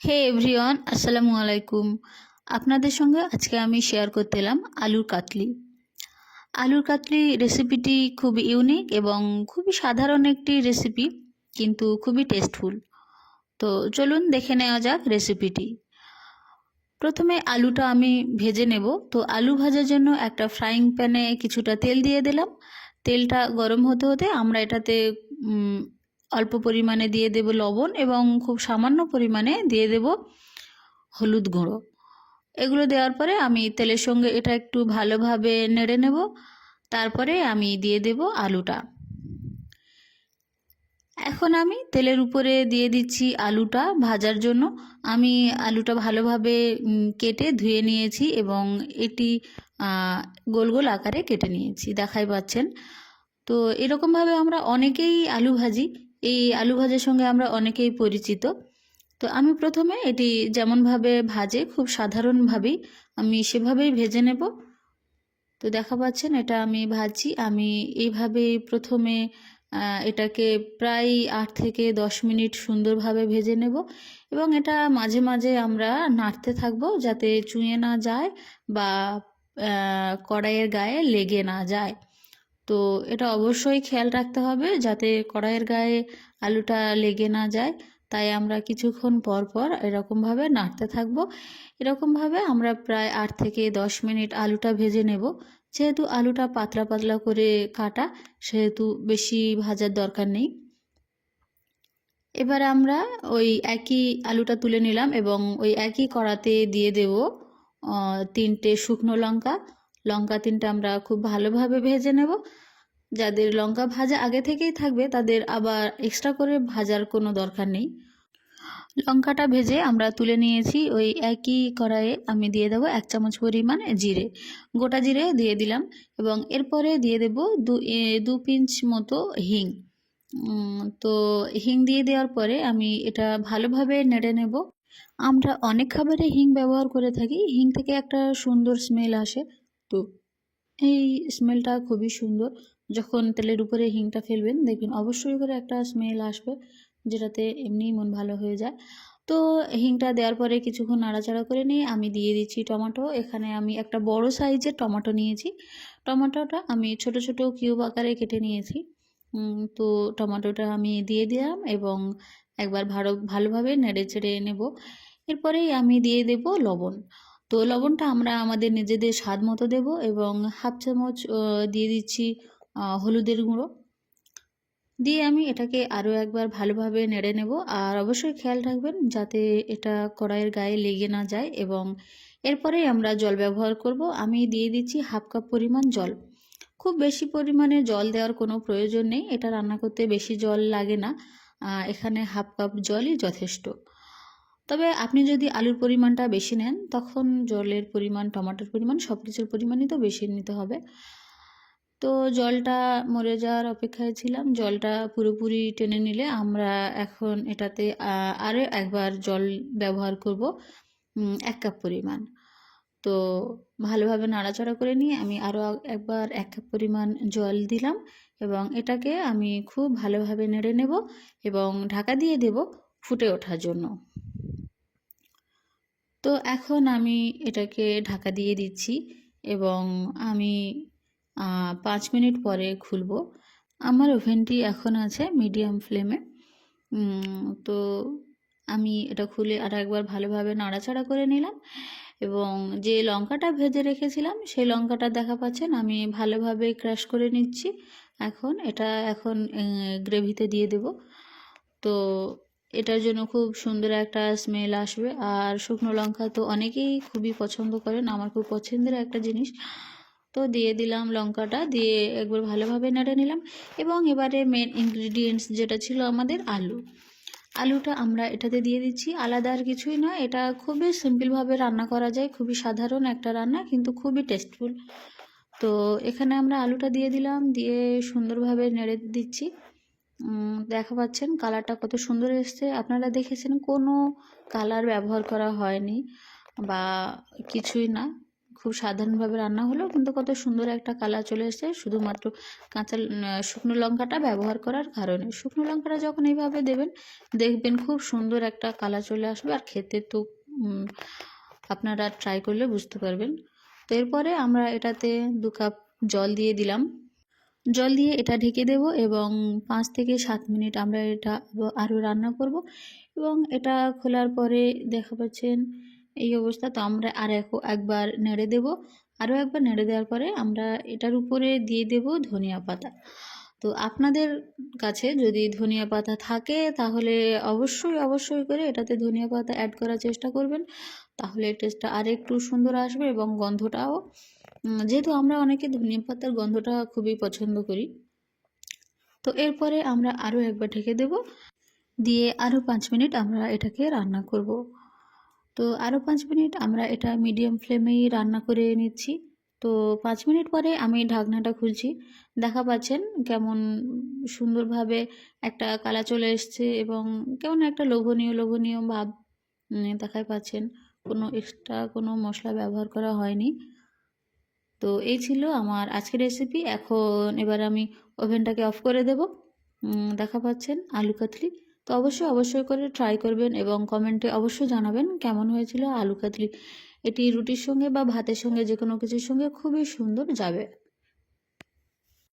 হে everyone, আসসালামু আলাইকুম। আপনাদের সঙ্গে আজকে আমি শেয়ার করতে এলাম আলুর কাতলি। আলুর কাতলি রেসিপিটি খুব ইউনিক এবং খুবই সাধারণ একটি রেসিপি, কিন্তু খুবই টেস্টফুল। তো চলুন দেখে নেওয়া যাক রেসিপিটি। প্রথমে আলুটা আমি ভেজে নেব। তো আলু ভাজার জন্য একটা ফ্রাইং প্যানে কিছুটা তেল দিয়ে দিলাম। তেলটা গরম হতে হতে আমরা এটাতে অল্প পরিমাণে দিয়ে দেব লবণ এবং খুব সামান্য পরিমাণে দিয়ে দেব হলুদ গুঁড়ো। এগুলো দেওয়ার পরে আমি তেলের সঙ্গে এটা একটু ভালোভাবে নেড়ে নেব। তারপরে আমি দিয়ে দেব আলুটা। এখন আমি তেলের উপরে দিয়ে দিচ্ছি আলুটা ভাজার জন্য। আমি আলুটা ভালোভাবে কেটে ধুয়ে নিয়েছি এবং এটি গোল গোল আকারে কেটে নিয়েছি, দেখাই পাচ্ছেন। তো এরকমভাবে আমরা অনেকেই আলু ভাজি। এই আলু ভাজার সঙ্গে আমরা অনেকেই পরিচিত। তো আমি প্রথমে এটি যেমনভাবে ভাজে খুব সাধারণভাবেই আমি সেভাবেই ভেজে নেব। তো দেখা পাচ্ছেন এটা আমি ভাজছি। আমি এইভাবে প্রথমে এটাকে প্রায় 8 থেকে 10 মিনিট সুন্দরভাবে ভেজে নেব এবং এটা মাঝে মাঝে আমরা নাড়তে থাকবো যাতে চুঁয়ে না যায় বা কড়াইয়ের গায়ে লেগে না যায়। তো এটা অবশ্যই খেয়াল রাখতে হবে যাতে কড়াইয়ের গায়ে আলুটা লেগে না যায়। তাই আমরা কিছুক্ষণ পর পর এরকমভাবে নাড়তে থাকবো। এরকমভাবে আমরা প্রায় 8 থেকে 10 মিনিট আলুটা ভেজে নেব। যেহেতু আলুটা পাতলা পাতলা করে কাটা, সেহেতু বেশি ভাজার দরকার নেই। এবার আমরা ওই একই আলুটা তুলে নিলাম এবং ওই একই কড়াতে দিয়ে দেব 3টে শুকনো লঙ্কা। লঙ্কা 3টে আমরা খুব ভালোভাবে ভেজে নেব। যাদের লঙ্কা ভাজা আগে থেকেই থাকবে তাদের আবার এক্সট্রা করে ভাজার কোনো দরকার নেই। লঙ্কাটা ভেজে আমরা তুলে নিয়েছি। ওই একই কড়াইয়ে আমি দিয়ে দেবো 1 চামচ পরিমাণ জিরে, গোটা জিরে দিয়ে দিলাম এবং এরপরে দিয়ে দেব 2 পিঞ্চ মতো হিং। তো হিং দিয়ে দেওয়ার পরে আমি এটা ভালোভাবে নেড়ে নেব। আমরা অনেক খাবারে হিং ব্যবহার করে থাকি। হিং থেকে একটা সুন্দর স্মেল আসে। তো এই স্মেলটা খুবই সুন্দর। যখন তেলের উপরে হিংটা ফেলবেন দেখবেন অবশ্যই করে একটা স্মেল আসবে, যেটাতে এমনিই মন ভালো হয়ে যায়। তো হিংটা দেওয়ার পরে কিছুক্ষণ নাড়াচাড়া করে নিয়ে আমি দিয়ে দিচ্ছি টমেটো। এখানে আমি একটা বড় সাইজের টমেটো নিয়েছি। টমেটোটা আমি ছোট ছোট কিউব আকারে কেটে নিয়েছি। তো টমেটোটা আমি দিয়ে দিলাম এবং একবার ভালোভাবে নেড়ে চেড়ে নেব। এরপরেই আমি দিয়ে দেব লবণ। তো লবণটা আমরা আমাদের নিজেদের স্বাদ মতো দেব এবং 1/2 চামচ দিয়ে দিচ্ছি হলুদের গুঁড়ো। দিয়ে আমি এটাকে আরও একবার ভালোভাবে নেড়ে নেব। আর অবশ্যই খেয়াল রাখবেন যাতে এটা কড়াইয়ের গায়ে লেগে না যায় এবং এরপরেই আমরা জল ব্যবহার করব। আমি দিয়ে দিচ্ছি 1/2 কাপ পরিমাণ জল। খুব বেশি পরিমাণে জল দেওয়ার কোনো প্রয়োজন নেই, এটা রান্না করতে বেশি জল লাগে না। এখানে 1/2 কাপ জলই যথেষ্ট। তবে আপনি যদি আলুর পরিমাণটা বেশি নেন তখন জলের পরিমাণ, টমেটোর পরিমাণ, সব কিছুর পরিমাণই তো বেশি নিতে হবে। তো জলটা মরে যাওয়ার অপেক্ষায় ছিলাম। জলটা পুরোপুরি টেনে নিলে আমরা এখন এটাতে আরও একবার জল ব্যবহার করব 1 কাপ পরিমাণ। তো ভালোভাবে নাড়াচাড়া করে নিয়ে আমি আরও একবার 1 কাপ পরিমাণ জল দিলাম এবং এটাকে আমি খুব ভালোভাবে নেড়ে নেব এবং ঢাকা দিয়ে দেব ফুটে ওঠার জন্য। তো এখন আমি এটাকে ঢাকা দিয়ে দিচ্ছি এবং আমি 5 মিনিট পরে খুলব। আমার ওভেনটি এখন আছে মিডিয়াম ফ্লেমে। তো আমি এটা খুলে আর একবার ভালোভাবে নাড়াচাড়া করে নিলাম এবং যে লঙ্কাটা ভেজে রেখেছিলাম সেই লঙ্কাটা দেখা পাচ্ছেন আমি ভালোভাবে ক্রাশ করে নিচ্ছি। এখন গ্রেভিতে দিয়ে দেব। তো এটার জন্য খুব সুন্দর একটা স্মেল আসবে। আর শুকনো লঙ্কা তো অনেকেই খুবই পছন্দ করেন, আমার খুব পছন্দের একটা জিনিস। তো দিয়ে দিলাম লঙ্কাটা, দিয়ে একবার ভালোভাবে নেড়ে নিলাম এবং এবারে মেন ইনগ্রিডিয়েন্টস যেটা ছিল আমাদের আলুটা আমরা এটাতে দিয়ে দিচ্ছি। আলাদা আর কিছুই নয়, এটা খুবই সিম্পলভাবে রান্না করা যায়, খুবই সাধারণ একটা রান্না কিন্তু খুবই টেস্টফুল। তো এখানে আমরা আলুটা দিয়ে দিলাম, দিয়ে সুন্দরভাবে নেড়ে দিচ্ছি। দেখা পাচ্ছেন কালারটা কত সুন্দর এসছে। আপনারা দেখেছেন কোনো কালার ব্যবহার করা হয়নি বা কিছুই না, খুব সাধারণভাবে রান্না হলো, কিন্তু কত সুন্দর একটা কালার চলে এসেছে শুধুমাত্র শুকনো লঙ্কাটা ব্যবহার করার কারণে। শুকনো লঙ্কাটা যখন এইভাবে দেবেন, দেখবেন খুব সুন্দর একটা কালার চলে আসবে, আর খেতে তো আপনারা ট্রাই করলে বুঝতে পারবেন। তো এরপরে আমরা এটাতে 2 কাপ জল দিয়ে দিলাম। জল দিয়ে এটা ঢেকে দেব এবং 5 থেকে 7 মিনিট আমরা এটা আরও রান্না করব এবং এটা খোলার পরে দেখা পাচ্ছেন এই অবস্থা। তো আমরা একবার নেড়ে দেব। আরও একবার নেড়ে দেওয়ার পরে আমরা এটার উপরে দিয়ে দেব ধনিয়া পাতা। তো আপনাদের কাছে যদি ধনিয়া পাতা থাকে তাহলে অবশ্যই করে এটাতে ধনিয়া পাতা অ্যাড করার চেষ্টা করবেন, তাহলে টেস্টটা আরেকটু সুন্দর আসবে এবং গন্ধটাও, যেহেতু আমরা অনেকে ধনিয়া পাতার গন্ধটা খুবই পছন্দ করি। তো এরপরে আমরা আরও একবার ঢেকে দেব, দিয়ে আরও 5 মিনিট আমরা এটাকে রান্না করব। তো আরও 5 মিনিট আমরা এটা মিডিয়াম ফ্লেমেই রান্না করে নিচ্ছি। তো 5 মিনিট পরে আমি ঢাকনাটা খুলছি। দেখা পাচ্ছেন কেমন সুন্দরভাবে একটা কালার চলে এসছে এবং কেমন একটা লোভনীয় ভাব দেখাই পাচ্ছেন। কোনো এক্সট্রা কোনো মশলা ব্যবহার করা হয়নি। তো এই ছিল আমার আজকের রেসিপি। এবার আমি ওভেনটাকে অফ করে দেব। দেখা পাচ্ছেন আলু কাতলি। তো অবশ্যই করে ট্রাই করবেন এবং কমেন্টে অবশ্যই জানাবেন কেমন হয়েছিল আলু কাতলি। এটি রুটির সঙ্গে বা ভাতের সঙ্গে যে কোনো কিছুর সঙ্গে খুবই সুন্দর যাবে।